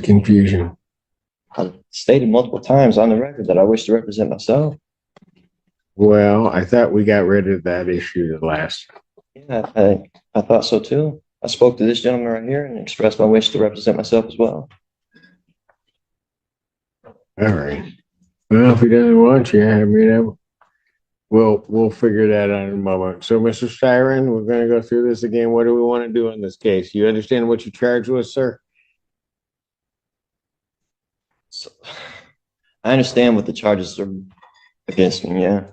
Confusion. I stated multiple times on the record that I wish to represent myself. Well, I thought we got rid of that issue the last. Yeah, I thought so too. I spoke to this gentleman right here and expressed my wish to represent myself as well. All right. Well, if he doesn't want you, I mean, we'll figure that out in a moment. So, Mr. Styron, we're going to go through this again. What do we want to do in this case? You understand what you charged with, sir? So, I understand what the charges are against me. Yeah.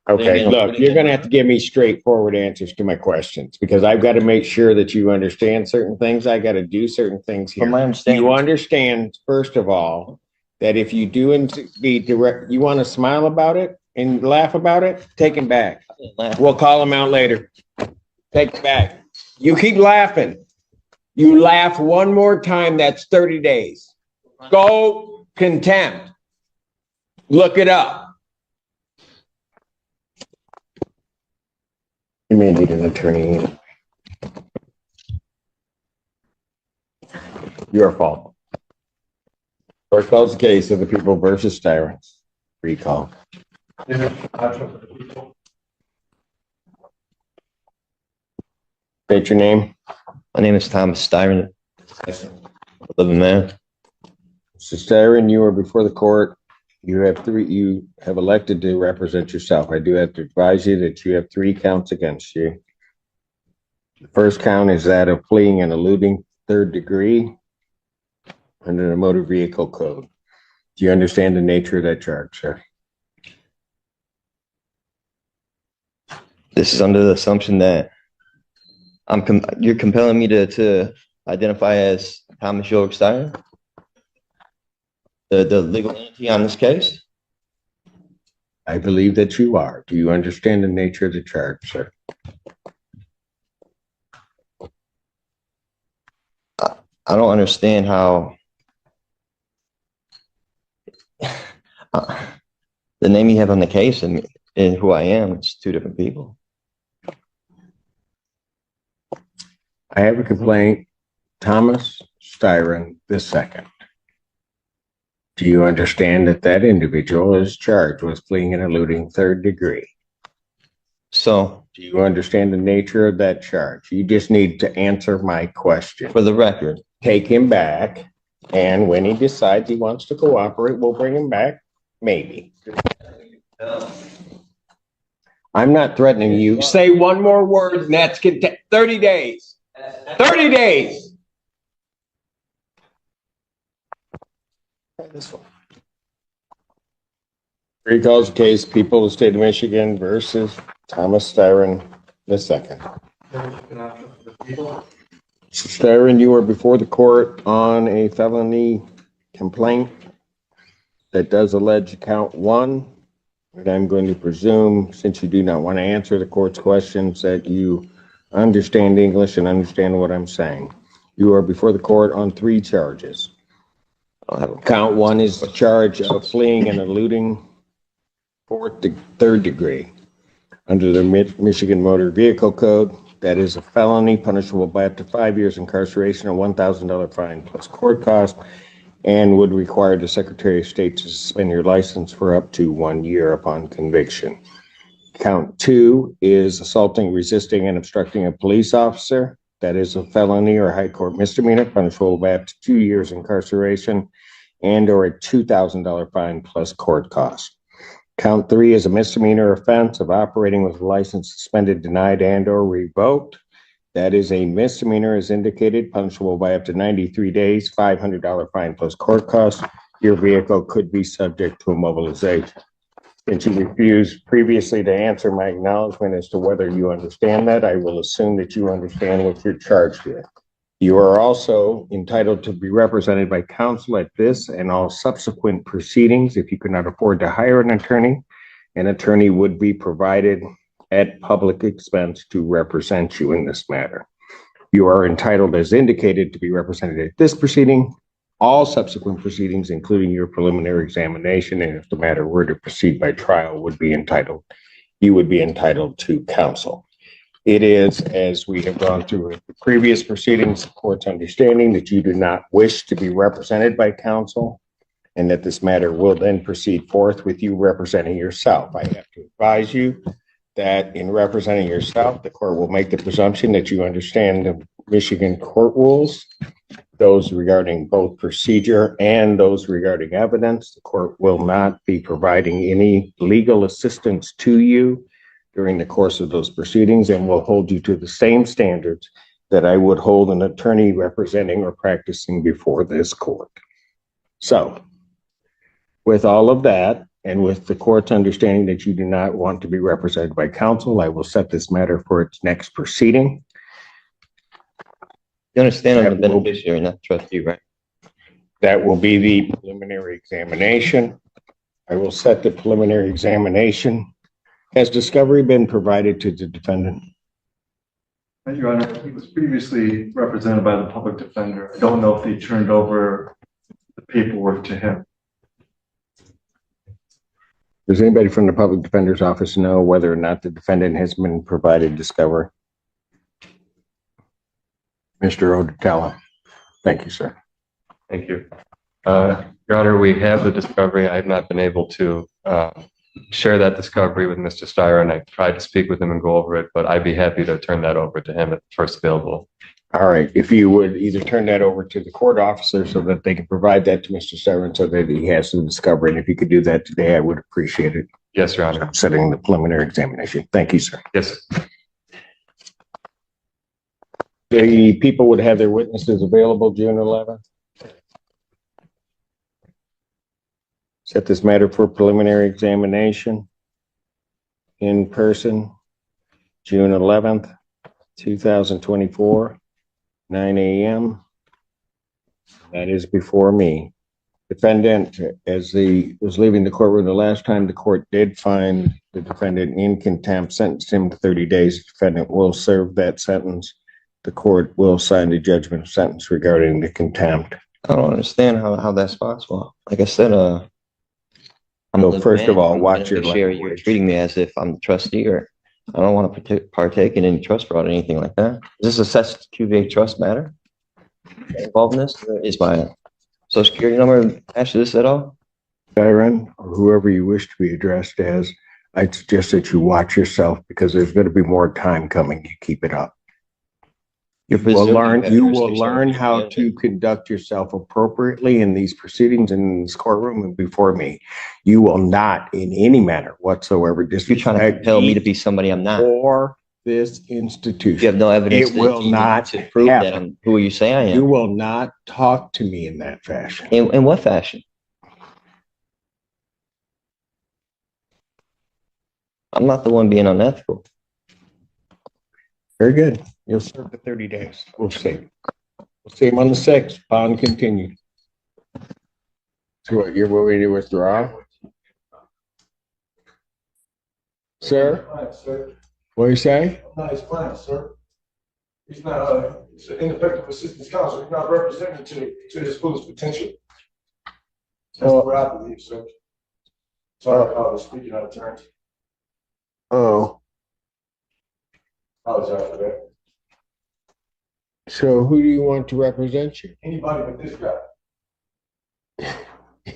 Okay, look, you're going to have to give me straightforward answers to my questions because I've got to make sure that you understand certain things. I got to do certain things here. From my understanding, you understand, first of all, that if you do indeed direct, you want to smile about it and laugh about it, take him back. We'll call him out later. Take him back. You keep laughing. You laugh one more time, that's 30 days. Go contempt. Look it up. You may need an attorney. Your fault. Court calls the case of the people versus tyrants. Recall. State your name. my name is Thomas Styron. Living man. Mr. Styron, you are before the court. You have elected to represent yourself. I do have to advise you that you have 3 counts against you. The first count is that of fleeing and eluding 3rd degree under the motor vehicle code. Do you understand the nature of that charge, sir? This is under the assumption that you're compelling me to identify as Thomas York Styron, the legal entity on this case. I believe that you are. Do you understand the nature of the charge, sir? I don't understand how the name you have on the case and who I am, it's 2 different people. I have a complaint, Thomas Styron II. Do you understand that that individual is charged with fleeing and eluding 3rd degree? So, do you understand the nature of that charge? You just need to answer my question. For the record, take him back, and when he decides he wants to cooperate, we'll bring him back. Maybe. I'm not threatening you. Say one more word, and that's 30 days. 30 days. this one. Recalls the case, people of the state of Michigan versus Thomas Styron II. Styron, you are before the court on a felony complaint that does allege count 1. And I'm going to presume, since you do not want to answer the court's questions, that you understand English and understand what I'm saying. You are before the court on 3 charges. Count 1 is the charge of fleeing and eluding 3rd degree. Under the Michigan Motor Vehicle Code, that is a felony punishable by up to 5 years incarceration, a $1,000 fine plus court cost, and would require the Secretary of State to suspend your license for up to 1 year upon conviction. Count 2 is assaulting, resisting, and obstructing a police officer. That is a felony or high court misdemeanor punishable by up to 2 years incarceration and or a $2,000 fine plus court cost. Count 3 is a misdemeanor offense of operating with a license suspended, denied, and or revoked. That is a misdemeanor as indicated, punishable by up to 93 days, $500 fine plus court cost. Your vehicle could be subject to immobilization. Since you refused previously to answer my acknowledgement as to whether you understand that, I will assume that you understand what you're charged with. You are also entitled to be represented by counsel at this and all subsequent proceedings. If you cannot afford to hire an attorney would be provided at public expense to represent you in this matter. You are entitled, as indicated, to be represented at this proceeding, all subsequent proceedings, including your preliminary examination, and if the matter were to proceed by trial, you would be entitled to counsel. It is, as we have gone through the previous proceedings, the court's understanding that you do not wish to be represented by counsel, and that this matter will then proceed forth with you representing yourself. I have to advise you that in representing yourself, the court will make the presumption that you understand the Michigan court rules, those regarding both procedure and those regarding evidence. The court will not be providing any legal assistance to you during the course of those proceedings, and will hold you to the same standards that I would hold an attorney representing or practicing before this court. So, with all of that, and with the court's understanding that you do not want to be represented by counsel, I will set this matter for its next proceeding. You understand I'm the beneficiary, not the trustee, right? That will be the preliminary examination. I will set the preliminary examination. Has discovery been provided to the defendant? Your Honor, he was previously represented by the public defender. I don't know if they turned over the paperwork to him. Does anybody from the public defender's office know whether or not the defendant has been provided discovery? Mr. Odetella. Thank you, sir. Thank you. Your Honor, we have the discovery. I have not been able to share that discovery with Mr. Steyer, and I tried to speak with him and go over it, but I'd be happy to turn that over to him at the first available. All right. If you would either turn that over to the court officer so that they can provide that to Mr. Steyer so that he has the discovery, and if you could do that today, I would appreciate it. Yes, Your Honor. I'm setting the preliminary examination. Thank you, sir. Yes. The people would have their witnesses available June 11th. Set this matter for preliminary examination in person, June 11th, 2024, 9 a.m. That is before me. Defendant, as he was leaving the courtroom the last time, the court did find the defendant in contempt, sentenced him to 30 days. The defendant will serve that sentence. The court will sign the judgment of sentence regarding the contempt. I don't understand how that's possible. Like I said, I'm So the first of all, I'm watch your beneficiary. You're language. treating me as if I'm the trustee, or I don't want to partake in any trust fraud or anything like that. Is this a CESQV trust matter involved in this? Is my social security number attached to this at all? Byron, or whoever you wish to be addressed as, I suggest that you watch yourself because there's going to be more time coming. You keep it up. You will learn how to conduct yourself appropriately in these proceedings in this courtroom and before me. You will not in any manner whatsoever You're trying to compel me to be somebody I'm not. Or this institution. You have no evidence It will not to prove happen. that I'm who you say I am. You will not talk to me in that fashion. In what fashion? I'm not the one being unethical. Very good. You'll serve the 30 days. We'll see. We'll see him on the 6th. Bond continued. So what, you're willing to withdraw? Sir? Sir. What do you say? Not his client, sir. He's not, he's an ineffective assistance counsel. He's not representing to his fullest potential. That's what I believe, sir. Sorry, I was speaking out of turn. Oh, Apologize for that. so who do you want to represent you? Anybody but this guy.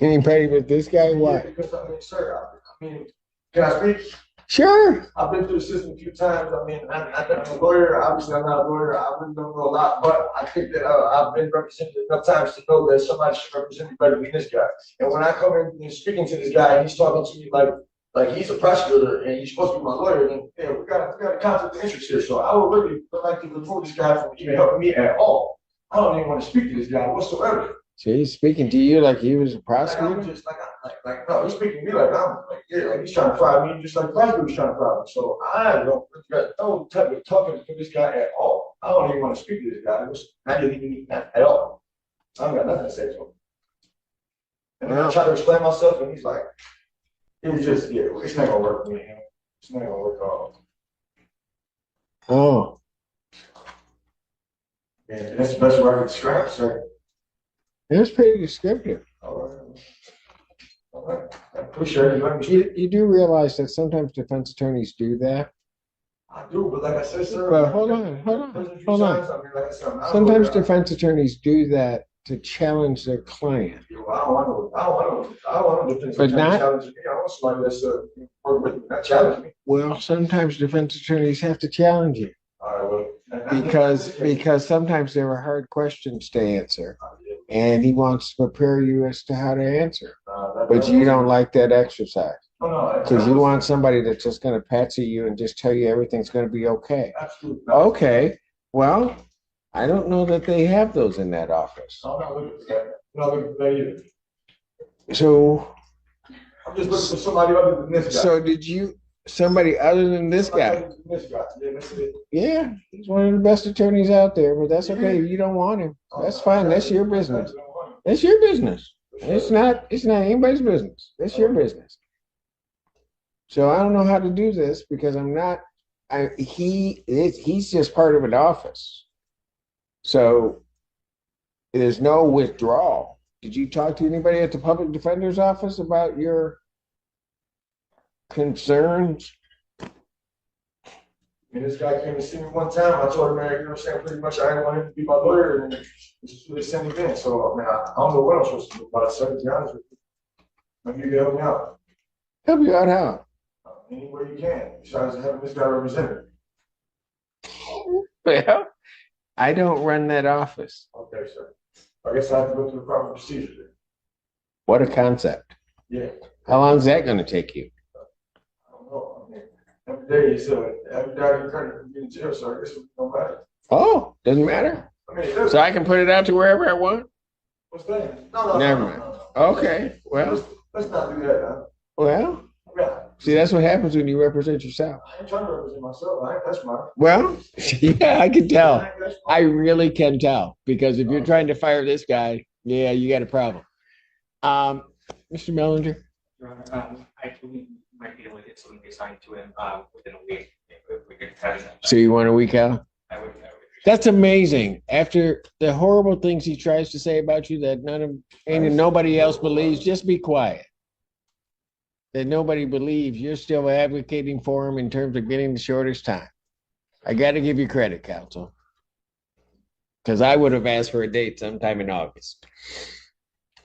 Anybody but this guy? Yeah, Why? because, I mean, sir, I mean, can I speak? Sure. I've been through the system a few times. I mean, I'm a lawyer. Obviously, I'm not a lawyer. I really don't know a lot, but I think that I've been represented enough times to know that somebody should represent me better than this guy. And when I come in and speaking to this guy, and he's talking to me like he's a prosecutor and he's supposed to be my lawyer, then yeah, we got a conflict of interest here. So I would really like to remove this guy from even helping me at all. I don't even want to speak to this guy whatsoever. So he's speaking to you like he was a Like, prosecutor? I'm just like no, he's speaking to me like I'm like, yeah, like he's trying to fry me just like the prosecutor's trying to fry me. So I don't got no type of talking to this guy at all. I don't even want to speak to this guy. I didn't even at all. I don't got nothing to say to him. And then I try to explain myself, and he's like, it was just, yeah, it's not gonna work for me. It's not gonna work at all. Oh, And that's the best way I can describe it, sir. that's pretty descriptive. All right. All right. I appreciate it. You do realize that sometimes defense attorneys do that? I do, but like I said, sir. Well, hold on. Like I said, I'm not a Sometimes lawyer. defense attorneys do that to challenge their client. I don't want to defend But somebody not- challenge me. I want somebody that's work with me, not challenge me. Well, sometimes defense attorneys have to challenge you All right, well. because sometimes there are hard questions to answer, and he wants to prepare you as to how to answer. But you don't like that exercise because you want somebody that's just going to patsy you and just tell you everything's going to be okay. Absolutely. Okay, well, I don't know that they have those in that office. I'm not looking for that. I'm not looking for that either. So, I'm just looking for somebody other than this guy. so did you, somebody other than this guy? Somebody other than this guy. Yeah, that's it. Yeah, he's one of the best attorneys out there, but that's okay. If you don't want him, that's fine. That's your business. That's your business. It's not anybody's business. That's your business. So I don't know how to do this because he's just part of an office. So there's no withdrawal. Did you talk to anybody at the public defender's office about your concerns? This guy came to see me one time. I told him, man, you know what I'm saying, pretty much I didn't want him to be my lawyer, and this is what they sent him in. So, I mean, I don't know what I'm supposed to do about it, sir, to be honest with you. Maybe you can help me out. Help you out how? Any way you can, besides having this guy represented. Well, I don't run that office. Okay, sir. I guess I have to go through the proper procedure then. What a concept. Yeah. How long is that going to take you? I don't know. I mean, every day is, every day I can kind of be in jail, so I guess it don't matter. Oh, doesn't matter. I mean, it does. So I can put it out to wherever I want? What's that? No, Never mind. Okay, well, Let's not do that now. well, Yeah. see, that's what happens when you represent yourself. I ain't trying to represent myself. That's my. Well, yeah, I can tell. I really can tell because if you're trying to fire this guy, yeah, you got a problem. Mr. Mellinger? I believe we might be able to get something assigned to him within a week. If we could have that. So you want a week out? I would. That's amazing. After the horrible things he tries to say about you that nobody else believes, just be quiet. That nobody believes, you're still advocating for him in terms of getting the shortest time. I got to give you credit, counsel. Because I would have asked for a date sometime in August.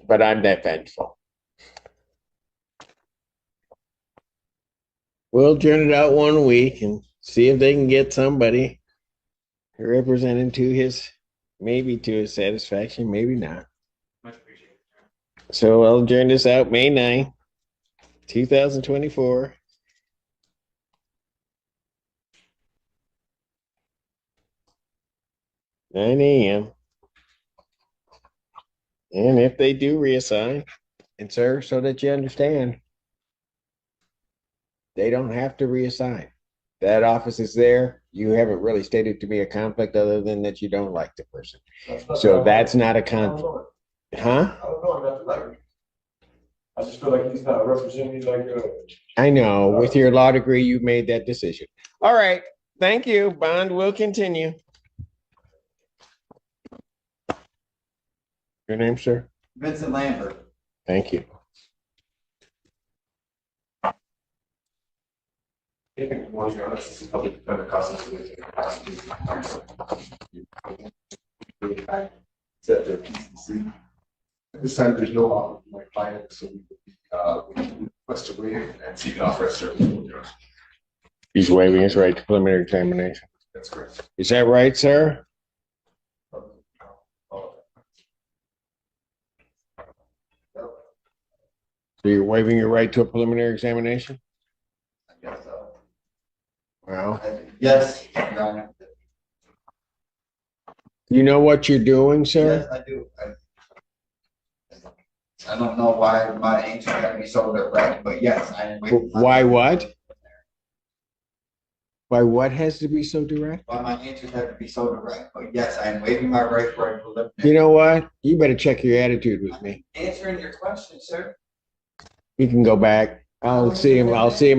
But I'm that vengeful. We'll turn it out 1 week and see if they can get somebody represented maybe to his satisfaction, maybe not. Much appreciated. So I'll adjourn this out May 9th, 2024. (9 a.m.) And if they do reassign, and sir, so that you understand, they don't have to reassign. That office is there. You haven't really stated to me a conflict other than that you don't like the person. So that's not a conflict. Huh? I don't know enough to like him. I just feel like he's not representing me like I know. With your law degree, you made that decision. All right. Thank you. Bond will continue. Your name, sir? Vincent Lambert. Thank you. This time there's no offer for my client, so we request a waiver and seek an offer of service. He's waiving his right to preliminary examination. That's correct. Is that right, sir? So you're waiving your right to a preliminary examination? I guess so. Well, Yes, Your Honor. you know what you're doing, sir? Yes, I do. I don't know why my answers have to be so direct, but yes, I am. Why what? Why what has to be so direct? Why my answers have to be so direct, but yes, I am waiving my right for a preliminary. You know what? You better check your attitude with me. Answering your question, sir. You can go back. I'll see him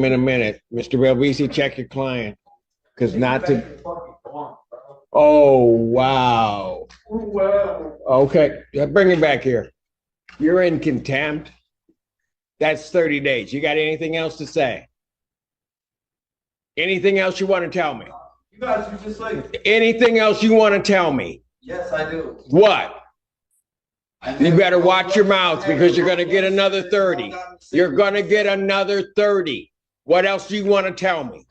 in a minute. Mr. Belvisi, check your client. Because not to. Oh, wow. Okay, bring him back here. You're in contempt. That's 30 days. You got anything else to say? Anything else you want to tell me? You guys are just like, Anything else you want to tell me? yes, I do. What? You better watch your mouth because you're gonna get another 30. You're gonna get another 30. What else do you want to tell me?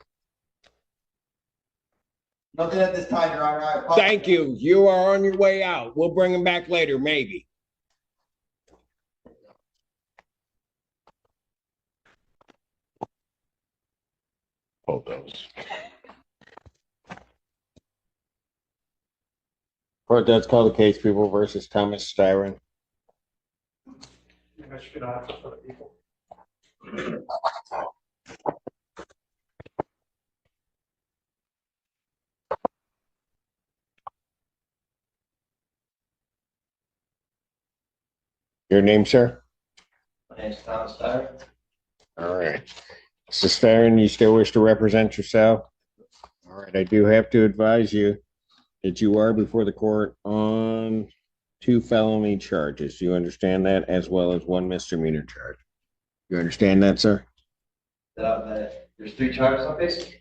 Nothing at this time, Your Honor. I apologize. Thank you. You are on your way out. We'll bring him back later, maybe. Photos. Court does call the case People versus Thomas Styron. Your name, sir? My name's Thomas Dyer. All right. Mr. Styron, you still wish to represent yourself? All right, I do have to advise you that you are before the court on 2 felony charges. You understand that, as well as 1 misdemeanor charge. You understand that, sir? There's 3 charges I'm facing?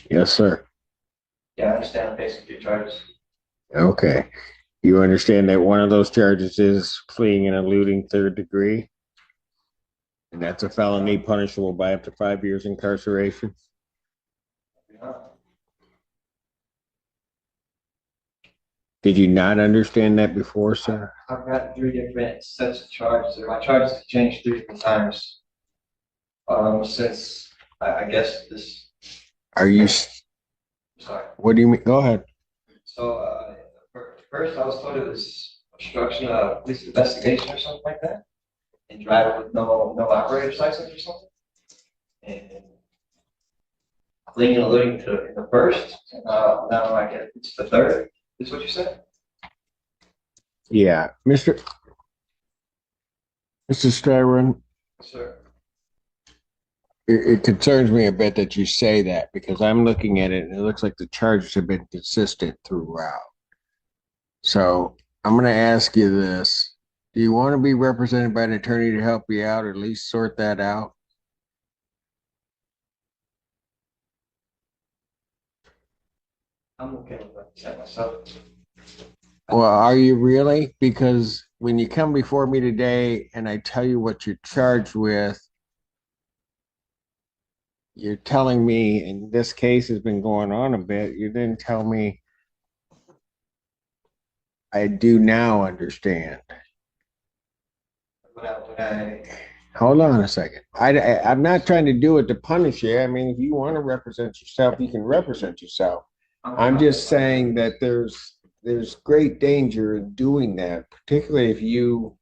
Yes, sir. Yeah, I understand I'm facing 3 charges. Okay. You understand that one of those charges is fleeing and eluding 3rd degree? And that's a felony punishable by up to 5 years incarceration? Yeah. Did you not understand that before, sir? I've got 3 different sets of charges. My charges have changed 3 different times. Since I guess this. Are you, Sorry. what do you mean? Go ahead. So, first I was told it was obstruction of police investigation or something like that, and driving with no operator's license or something. And fleeing and eluding to the first. Now I guess it's the 3rd. Is what you said? Yeah, Mr. Styron, Sir. it concerns me a bit that you say that because I'm looking at it and it looks like the charges have been consistent throughout. So I'm going to ask you this. Do you want to be represented by an attorney to help you out, or at least sort that out? I'm okay with that myself. Well, are you really? Because when you come before me today and I tell you what you're charged with, you're telling me, and this case has been going on a bit, you didn't tell me. I do now understand. Hold on a second. I'm not trying to do it to punish you. I mean, if you want to represent yourself, you can represent yourself. I'm just saying that there's great danger in doing that, particularly if you're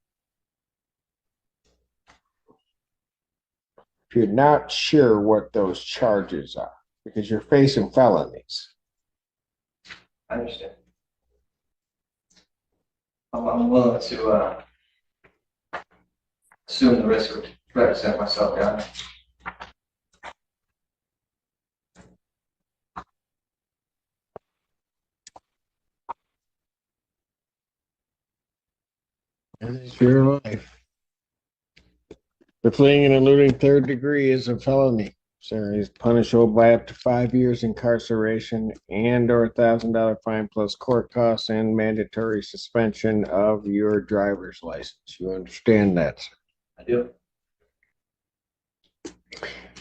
not sure what those charges are, because you're facing felonies. I understand. I'm willing to assume the risk of represent myself, yeah. It's your life. The fleeing and eluding 3rd degree is a felony, sir. Is punishable by up to 5 years incarceration and or $1,000 fine plus court costs and mandatory suspension of your driver's license. You understand that, sir? I do.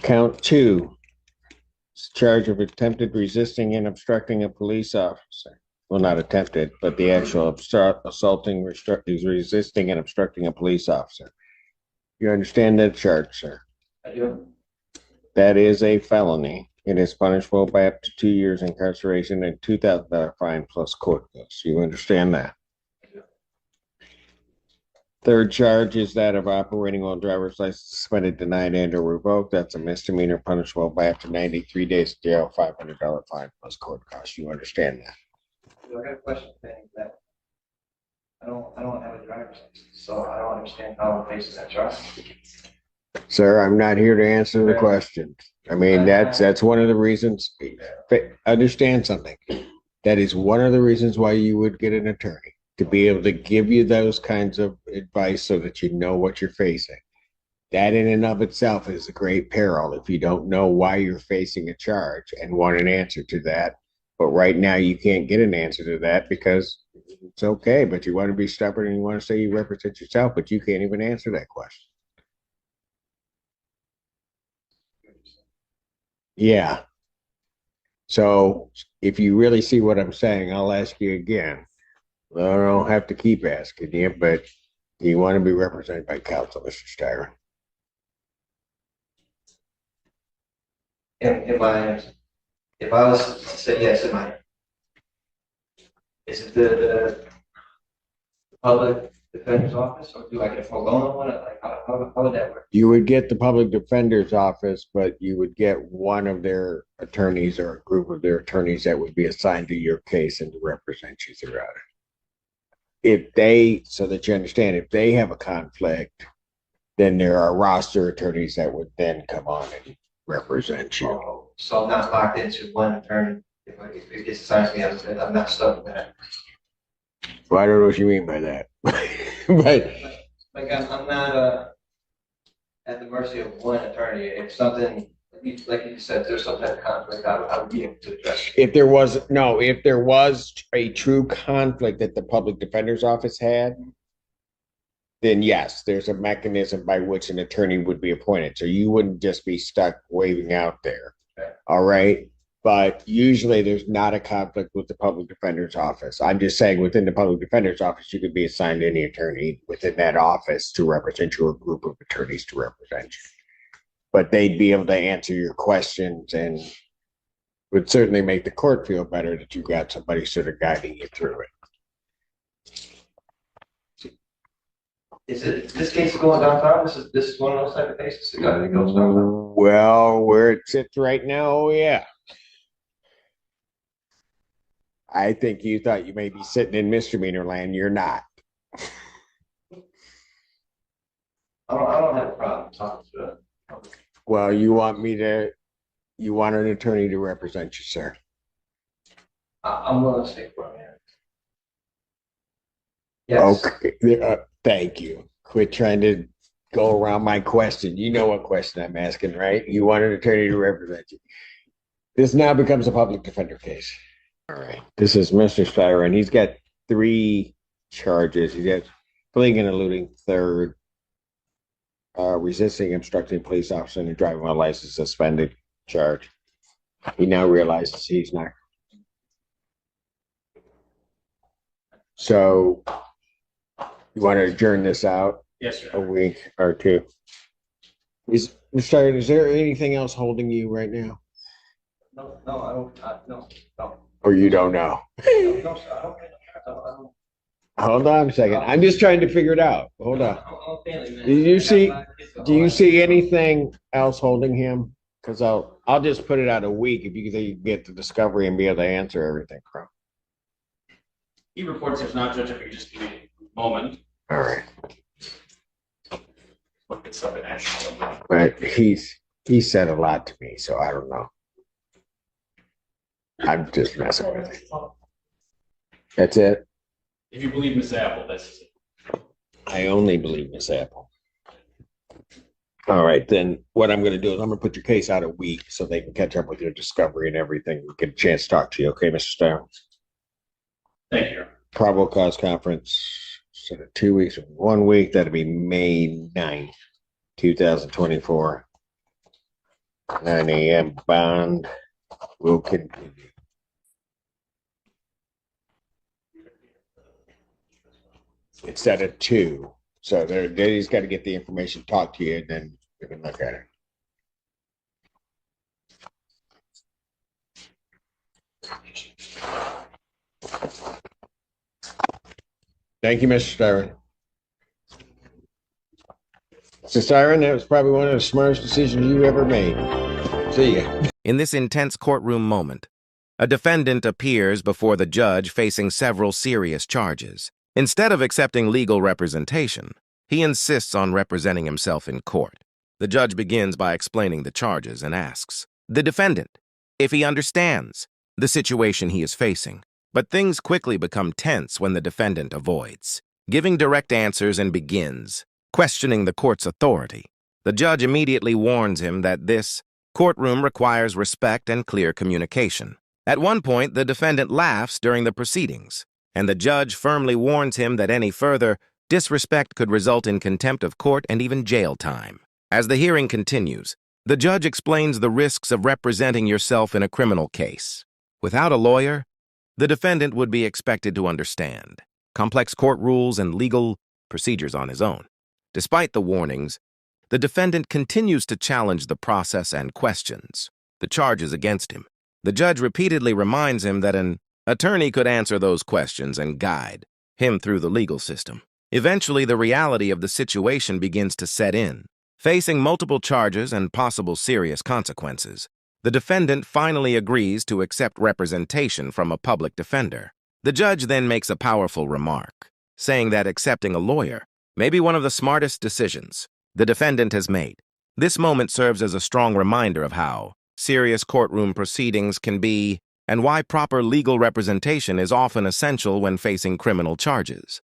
Count 2. Charge of attempted resisting and obstructing a police officer. Well, not attempted, but the actual assaulting, resisting, and obstructing a police officer. You understand that charge, sir? I do. That is a felony. It is punishable by up to 2 years incarceration and $2,000 fine plus court costs. You understand that? I do. 3rd charge is that of operating while driver's license suspended, denied, and or revoked. That's a misdemeanor punishable by up to 93 days in jail, $500 fine plus court costs. You understand that? I got a question saying that I don't have a driver's license, so I don't understand how I'm facing that charge. Sir, I'm not here to answer the question. I mean, that's one of the reasons. Understand something. That is one of the reasons why you would get an attorney, to be able to give you those kinds of advice so that you know what you're facing. That in and of itself is a great peril if you don't know why you're facing a charge and want an answer to that. But right now, you can't get an answer to that because it's okay, but you want to be stubborn and you want to say you represent yourself, but you can't even answer that question. Yeah. So if you really see what I'm saying, I'll ask you again. I don't have to keep asking you, but do you want to be represented by counsel, Mr. Styron? If I was to say yes, is it the public defender's office, or do I get a foregone one? Like, how would that work? You would get the public defender's office, but you would get one of their attorneys or a group of their attorneys that would be assigned to your case and to represent you throughout it. If they, so that you understand, if they have a conflict, then there are roster attorneys that would then come on and represent you. Oh, so I'm not locked into one attorney. If it gets assigned to me, I'm not stuck with that. Well, I don't know what you mean by that. But Like I'm not at the mercy of one attorney. If something, like you said, there's some type of conflict, I would be able to address it. if there was a true conflict that the public defender's office had, then yes, there's a mechanism by which an attorney would be appointed. So you wouldn't just be stuck waving out there. Okay. All right. But usually there's not a conflict with the public defender's office. I'm just saying within the public defender's office, you could be assigned any attorney within that office to represent you, or a group of attorneys to represent you. But they'd be able to answer your questions and would certainly make the court feel better that you got somebody sort of guiding you through it. Is this case going downtown? This is one of those type of cases that goes downtown. Well, where it sits right now, oh yeah. I think you thought you may be sitting in misdemeanor land. You're not. I don't have a problem talking to it. Well, you want an attorney to represent you, sir. I'm willing to stay for a minute. Yes. Okay. Thank you. Quit trying to go around my question. You know what question I'm asking, right? You want an attorney to represent you. This now becomes a public defender case. All right. This is Mr. Styron. He's got 3 charges. He's got fleeing and eluding, third, resisting, obstructing police officer, and driving while license suspended charge. He now realizes he's not. So you want to adjourn this out Yes, sir. a week or 2? Mr. Styron, is there anything else holding you right now? No, I don't. No. Or you don't know? No, sir, I don't. Hold on a second. I'm just trying to figure it out. Hold on. I'm a family man. Do you see anything else holding him? Because I'll just put it out a week if you can get the discovery and be able to answer everything from. He reports there's not, Judge, if you just give me a moment. All right. Look at something actually. But he said a lot to me, so I don't know. I'm just messing with it. That's it. If you believe Miss Apple, that's it. I only believe Miss Apple. All right, then what I'm going to do is I'm going to put your case out a week so they can catch up with your discovery and everything. We get a chance to talk to you. Okay, Mr. Stone? Thank you. Probable cause conference, instead of 2 weeks, 1 week, that'll be May 9th, 2024. 9 a.m. bond will continue. Instead of 2. So they just got to get the information, talk to you, and then we can look at it. Thank you, Mr. Styron. Mr. Styron, that was probably one of the smartest decisions you ever made. See ya. In this intense courtroom moment, a defendant appears before the judge facing several serious charges. Instead of accepting legal representation, he insists on representing himself in court. The judge begins by explaining the charges and asks the defendant if he understands the situation he is facing. But things quickly become tense when the defendant avoids giving direct answers and begins questioning the court's authority. The judge immediately warns him that this courtroom requires respect and clear communication. At one point, the defendant laughs during the proceedings, and the judge firmly warns him that any further disrespect could result in contempt of court and even jail time. As the hearing continues, the judge explains the risks of representing yourself in a criminal case. Without a lawyer, the defendant would be expected to understand complex court rules and legal procedures on his own. Despite the warnings, the defendant continues to challenge the process and questions the charges against him. The judge repeatedly reminds him that an attorney could answer those questions and guide him through the legal system. Eventually, the reality of the situation begins to set in. Facing multiple charges and possible serious consequences, the defendant finally agrees to accept representation from a public defender. The judge then makes a powerful remark, saying that accepting a lawyer may be one of the smartest decisions the defendant has made. This moment serves as a strong reminder of how serious courtroom proceedings can be and why proper legal representation is often essential when facing criminal charges.